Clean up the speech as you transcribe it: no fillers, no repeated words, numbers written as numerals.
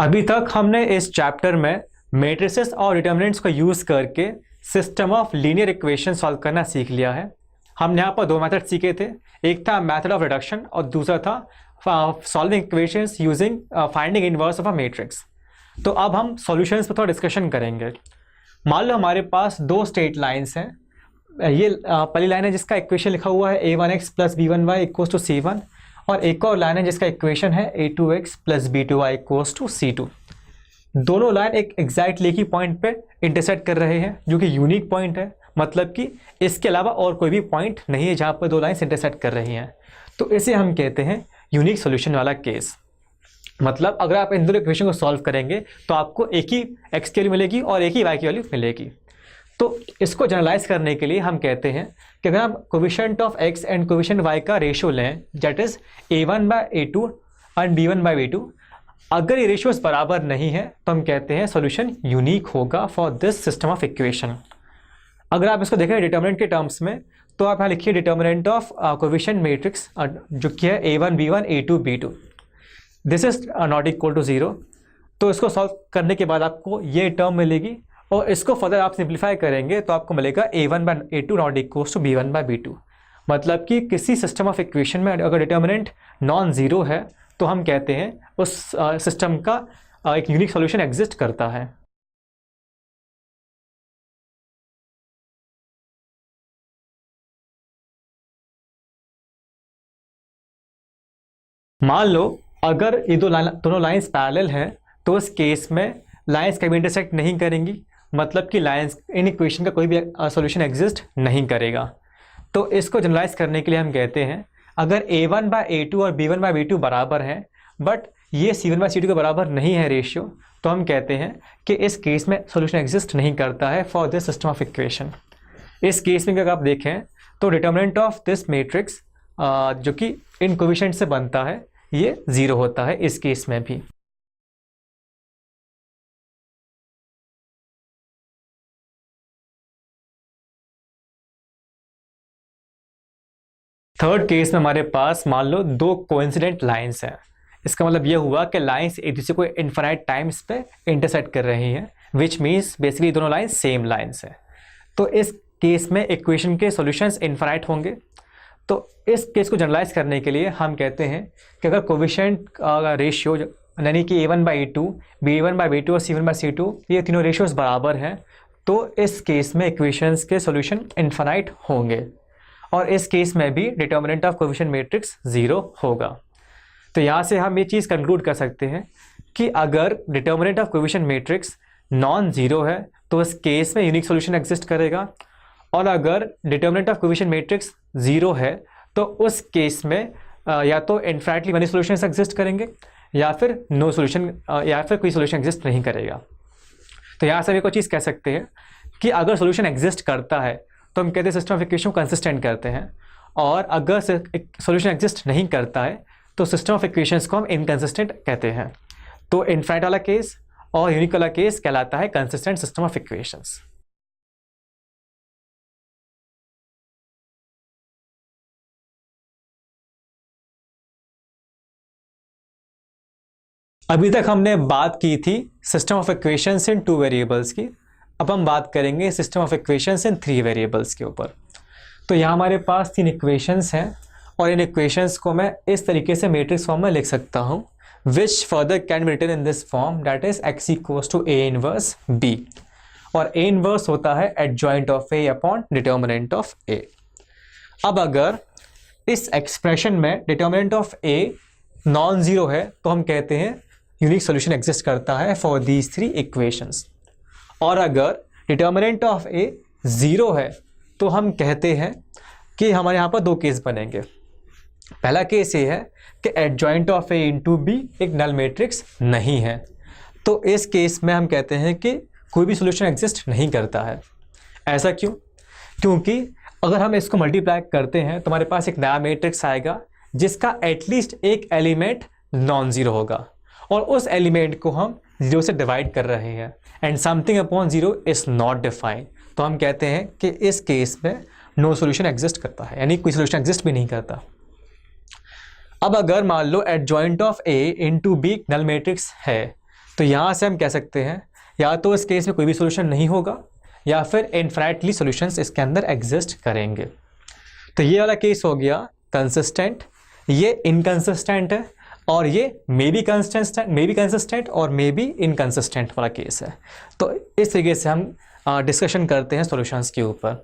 अभी तक हमने इस चैप्टर में मैट्रिसेस और डिटर्मिनेंट्स को यूज़ करके system of linear equation solve करना सीख लिया है। हमने यहाँ पर दो मेथड सीखे थे, एक था मेथड ऑफ रिडक्शन और दूसरा था solving equations using finding inverse of a matrix. तो अब हम सॉल्यूशंस पर थोड़ा डिस्कशन करेंगे। मान लो हमारे पास दो स्ट्रेट लाइंस हैं। ये पहली लाइन है जिसका इक्वेशन लिखा हुआ है a1x plus b1y equals to c1, और एक और लाइन है जिसका इक्वेशन है a2x plus b2y equals to c2। दोनों लाइन एक एग्जैक्टली एक ही पॉइंट पे इंटरसेक्ट कर रहे हैं, जो कि यूनिक पॉइंट है, मतलब कि इसके अलावा और कोई भी पॉइंट नहीं है जहाँ पर दो लाइन्स इंटरसेक्ट कर रही हैं। तो इसे हम कहते हैं यूनिक सॉल्यूशन वाला केस। मतलब अगर आप इन दोनों इक्वेशन को सॉल्व करेंगे तो आपको एक ही x की वैल्यू मिलेगी और एक ही y की वैल्यू मिलेगी। तो इसको जनरलाइज करने के लिए हम कहते हैं कि अगर हम coefficient of x and coefficient y का रेशियो लें, that is a1/a2 and b1/b2, अगर ये रेशियोज बराबर नहीं है तो हम कहते हैं सॉल्यूशन यूनिक होगा for this system of equation. अगर आप इसको देखें डिटर्मिनेंट के टर्म्स में, तो आप यहाँ लिखिए डिटर्मिनेंट ऑफ कोएफिशिएंट मैट्रिक्स जो कि है a1 b1 a2 b2, this is not equal to 0। तो इसको सॉल्व करने के बाद आपको ये टर्म मिलेगी, और इसको फर्दर आप सिंप्लीफाई करेंगे तो आपको मिलेगा a1/a2 not equal to b1/b2। मतलब कि किसी सिस्टम ऑफ इक्वेशन में अगर डिटर्मिनेंट नॉन ज़ीरो है तो हम कहते हैं उस सिस्टम का एक यूनिक सॉल्यूशन एग्जिस्ट करता है। मान लो अगर ये दोनों लाइंस पैरेलल हैं तो उस केस में लाइंस कभी इंटरसेक्ट नहीं करेंगी, मतलब कि लाइंस इन इक्वेशन का कोई भी सॉल्यूशन एग्जिस्ट नहीं करेगा। तो इसको जनरलाइज करने के लिए हम कहते हैं अगर a1/a2 और b1/b2 बराबर हैं बट ये c1/c2 के बराबर नहीं है रेशियो, तो हम कहते हैं कि इस केस में सॉल्यूशन एग्जिस्ट नहीं करता है for this system of equation. इस केस में अगर आप देखें तो डिटर्मिनेंट ऑफ दिस मैट्रिक्स जो कि इन कोएफिशिएंट से बनता है ये 0 होता है इस केस में भी। थर्ड केस में हमारे पास मान लो दो कोइंसिडेंट लाइंस हैं। इसका मतलब ये हुआ कि लाइंस एक दूसरे को इनफाइनाइट टाइम्स पे इंटरसेक्ट कर रही हैं, विच मीन्स बेसिकली दोनों लाइंस सेम लाइंस हैं। तो इस केस में इक्वेशन के सॉल्यूशंस इनफाइनाइट होंगे। तो इस केस को जनरलाइज करने के लिए हम कहते हैं कि अगर कोएफिशिएंट का रेशियो यानी कि a1/a2 b1/b2 और c1/c2 ये तीनों रेशियोज बराबर हैं, तो इस केस में इक्वेशंस के सॉल्यूशन इनफाइनाइट होंगे, और इस केस में भी डिटर्मिनेंट ऑफ कोएफिशिएंट मैट्रिक्स 0 होगा। तो यहाँ से हम ये चीज़ कंक्लूड कर सकते हैं कि अगर determinant of coefficient matrix non zero है तो इस केस में यूनिक सॉल्यूशन एग्जिस्ट करेगा, और अगर डिटर्मिनेंट ऑफ कोएफिशिएंट मैट्रिक्स 0 है तो उस केस में या तो इनफाइनाइटली मनी सॉल्यूशंस एग्जिस्ट करेंगे या फिर नो सॉल्यूशन या फिर कोई सॉल्यूशन एग्जिस्ट नहीं करेगा। तो यहाँ से हम एक और चीज़ कह सकते हैं कि अगर सॉल्यूशन एग्जिस्ट करता है तो हम कहते हैं सिस्टम ऑफ इक्वेशन को कंसिस्टेंट करते हैं, और अगर सॉल्यूशन एग्जिस्ट नहीं करता है तो सिस्टम ऑफ इक्वेशंस को हम इनकंसिस्टेंट कहते हैं। तो इनफाइनाइट वाला केस और यूनिक वाला केस कहलाता है कंसिस्टेंट सिस्टम ऑफ इक्वेशंस। अभी तक हमने बात की थी system of equations in 2 variables की। अब हम बात करेंगे system of equations in 3 variables के ऊपर। तो यहाँ हमारे पास 3 इक्वेशंस हैं, और इन इक्वेशंस को मैं इस तरीके से मैट्रिक्स फॉर्म में लिख सकता हूँ, which further can be written in this form, that is x equals to a inverse b, और a इनवर्स होता है adjoint of a upon determinant of a। अब अगर इस एक्सप्रेशन में determinant of a non zero है तो हम कहते हैं यूनिक सॉल्यूशन एग्जिस्ट करता है फॉर दीज 3 इक्वेशंस, और अगर डिटर्मिनेंट ऑफ a 0 है तो हम कहते हैं कि हमारे यहाँ पर दो केस बनेंगे। पहला केस ये है कि adjoint of a into b एक नल मैट्रिक्स नहीं है, तो इस केस में हम कहते हैं कि कोई भी सॉल्यूशन एग्जिस्ट नहीं करता है। ऐसा क्यों? क्योंकि अगर हम इसको मल्टीप्लाई करते हैं तो हमारे पास एक नया मैट्रिक्स आएगा जिसका एटलीस्ट एक एलिमेंट नॉन ज़ीरो होगा, और उस एलिमेंट को हम 0 से डिवाइड कर रहे हैं, and something upon 0 is not defined. तो हम कहते हैं कि इस केस में नो सॉल्यूशन एग्जिस्ट करता है, यानी कोई सॉल्यूशन एग्जिस्ट भी नहीं करता। अब अगर मान लो adjoint of a into b null matrix है, तो यहाँ से हम कह सकते हैं या तो इस केस में कोई भी सोल्यूशन नहीं होगा या फिर इनफाइनाइटली सॉल्यूशंस इसके अंदर एग्जिस्ट करेंगे। तो ये वाला केस हो गया कंसिस्टेंट, ये इनकंसिस्टेंट है, और ये मे बी कंसिस्टेंट और मे बी इनकंसिस्टेंट वाला केस है। तो इस तरीके से हम डिस्कशन करते हैं सॉल्यूशंस के ऊपर।